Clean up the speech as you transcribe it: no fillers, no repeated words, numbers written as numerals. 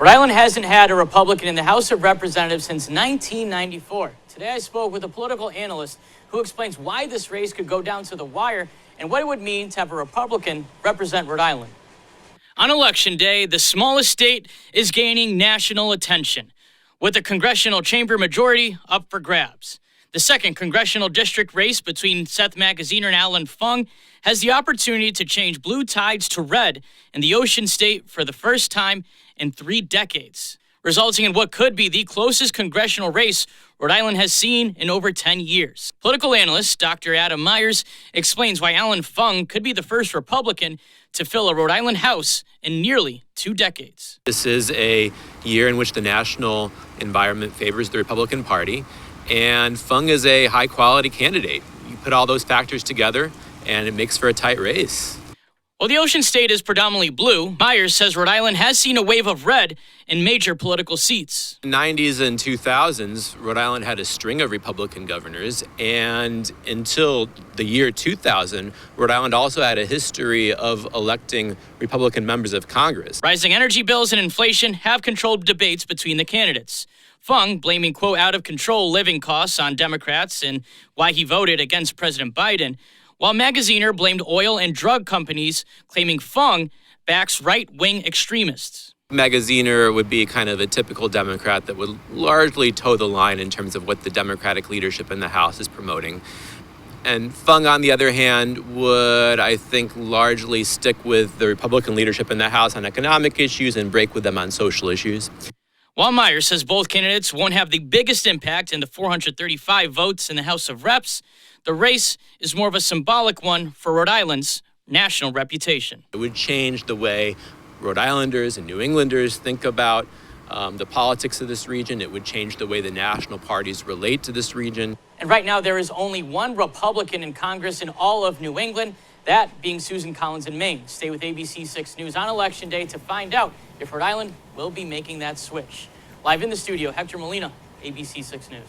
Rhode Island hasn't had a Republican in the House of Representatives since 1994. Today I spoke with a political analyst who explains why this race could go down to the wire and what it would mean to have a Republican represent Rhode Island. On Election Day, the smallest state is gaining national attention, with the congressional chamber majority up for grabs. The second congressional district race between Seth Magaziner and Alan Fung has the opportunity to change blue tides to red in the Ocean State for the first time in 3 decades, resulting in what could be the closest congressional race Rhode Island has seen in over 10 years. Political analyst Dr. Adam Myers explains why Alan Fung could be the first Republican to fill a Rhode Island House in nearly 2 decades. This is a year in which the national environment favors the Republican Party, and Fung is a high-quality candidate. You put all those factors together, and it makes for a tight race. While the Ocean State is predominantly blue, Myers says Rhode Island has seen a wave of red in major political seats. In the 90s and 2000s, Rhode Island had a string of Republican governors, and until the year 2000, Rhode Island also had a history of electing Republican members of Congress. Rising energy bills and inflation have controlled debates between the candidates. Fung blaming, quote, out-of-control living costs on Democrats and why he voted against President Biden, while Magaziner blamed oil and drug companies, claiming Fung backs right-wing extremists. Magaziner would be kind of a typical Democrat that would largely toe the line in terms of what the Democratic leadership in the House is promoting. And Fung, on the other hand, would, I think, largely stick with the Republican leadership in the House on economic issues and break with them on social issues. While Myers says both candidates won't have the biggest impact in the 435 votes in the House of Reps, the race is more of a symbolic one for Rhode Island's national reputation. It would change the way Rhode Islanders and New Englanders think about the politics of this region. It would change the way the national parties relate to this region. And right now, there is only one Republican in Congress in all of New England, that being Susan Collins in Maine. Stay with ABC 6 News on Election Day to find out if Rhode Island will be making that switch. Live in the studio, Hector Molina, ABC 6 News.